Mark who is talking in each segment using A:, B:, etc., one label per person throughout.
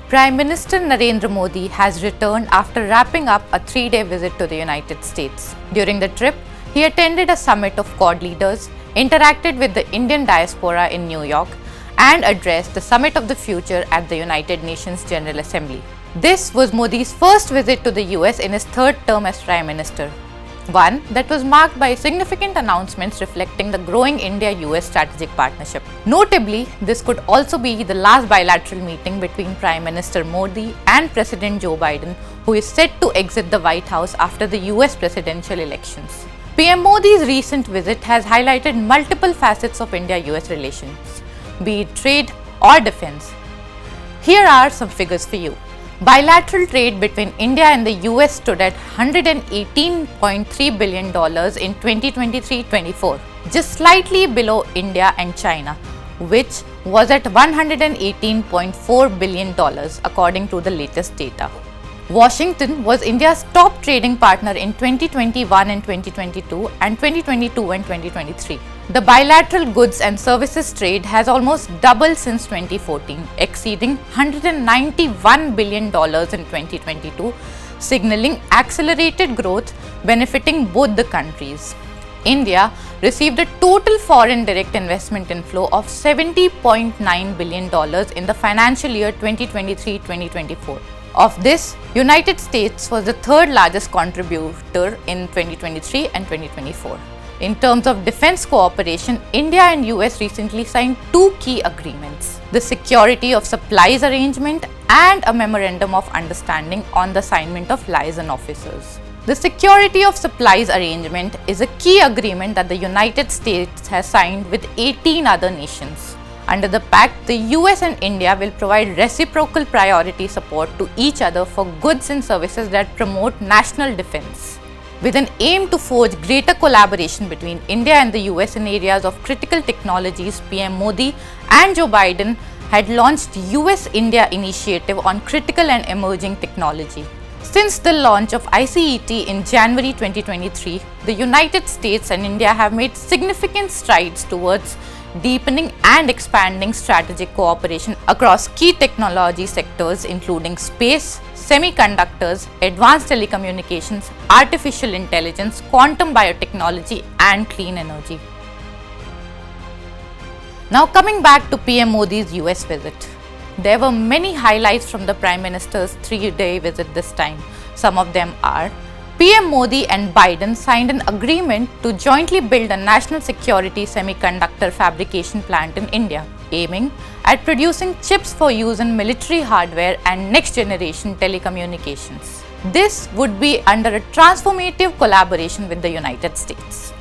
A: Prime Minister Narendra Modi has returned after wrapping up a 3-day visit to the United States. During the trip, he attended a summit of Quad leaders, interacted with the Indian diaspora in New York, and addressed the Summit of the Future at the United Nations General Assembly. This was Modi's first visit to the US in his third term as Prime Minister, one that was marked by significant announcements reflecting the growing India-US strategic partnership. Notably, this could also be the last bilateral meeting between Prime Minister Modi and President Joe Biden, who is set to exit the White House after the US presidential elections. PM Modi's recent visit has highlighted multiple facets of India-US relations, be it trade or defense. Here are some figures for you. Bilateral trade between India and the US stood at $118.3 billion in 2023-24, just slightly below India and China, which was at $118.4 billion according to the latest data. Washington was India's top trading partner in 2021 and 2022 and 2022 and 2023. The bilateral goods and services trade has almost doubled since 2014, exceeding $191 billion in 2022, signaling accelerated growth benefiting both the countries. India received a total foreign direct investment inflow of $70.9 billion in the financial year 2023-2024. Of this, United States was the third largest contributor in 2023 and 2024. In terms of defense cooperation, India and US recently signed two key agreements: the Security of Supplies Arrangement and a Memorandum of Understanding on the assignment of liaison officers. The Security of Supplies Arrangement is a key agreement that the United States has signed with 18 other nations. Under the pact, the US and India will provide reciprocal priority support to each other for goods and services that promote national defense. With an aim to forge greater collaboration between India and the US in areas of critical technologies, PM Modi and Joe Biden had launched US-India Initiative on Critical and Emerging Technology. Since the launch of ICET in January 2023, the United States and India have made significant strides towards deepening and expanding strategic cooperation across key technology sectors including space, semiconductors, advanced telecommunications, artificial intelligence, quantum biotechnology, and clean energy. Now coming back to PM Modi's US visit. There were many highlights from the Prime Minister's 3-day visit this time. Some of them are: PM Modi and Biden signed an agreement to jointly build a national security semiconductor fabrication plant in India, aiming at producing chips for use in military hardware and next-generation telecommunications. This would be under a transformative collaboration with the United States.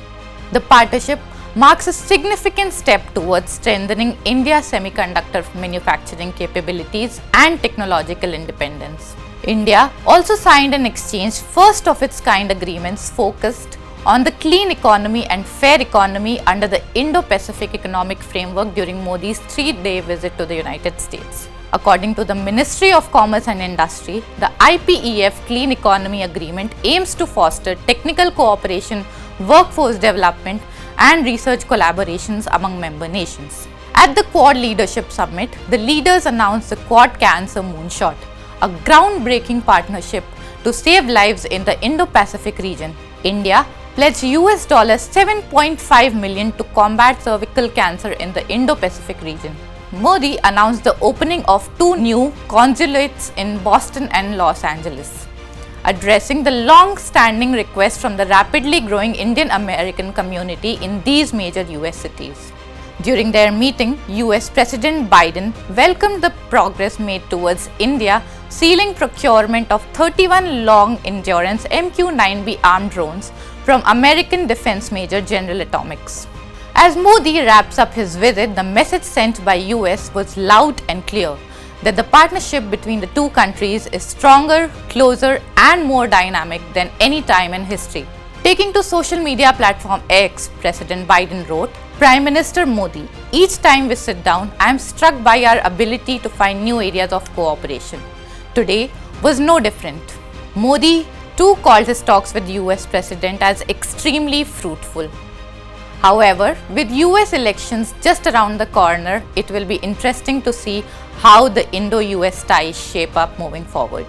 A: The partnership marks a significant step towards strengthening India's semiconductor manufacturing capabilities and technological independence. India also signed an exchange first of its kind agreements focused on the clean economy and fair economy under the Indo-Pacific Economic Framework during Modi's 3-day visit to the United States. According to the Ministry of Commerce and Industry, the IPEF Clean Economy Agreement aims to foster technical cooperation, workforce development, and research collaborations among member nations. At the Quad Leadership Summit, the leaders announced the Quad Cancer Moonshot, a groundbreaking partnership to save lives in the Indo-Pacific region. India pledged US $7.5 million to combat cervical cancer in the Indo-Pacific region. Modi announced the opening of 2 new consulates in Boston and Los Angeles, addressing the long-standing request from the rapidly growing Indian American community in these major US cities. During their meeting, US President Biden welcomed the progress made towards India sealing procurement of 31 long-endurance MQ-9B armed drones from American defense major General Atomics. As Modi wraps up his visit, the message sent by US was loud and clear that the partnership between the two countries is stronger, closer, and more dynamic than any time in history. Taking to social media platform X, President Biden wrote, "Prime Minister Modi, each time we sit down, I am struck by our ability to find new areas of cooperation. Today was no different." Modi too called his talks with US President as extremely fruitful. However, with US elections just around the corner, it will be interesting to see how the Indo-US ties shape up moving forward.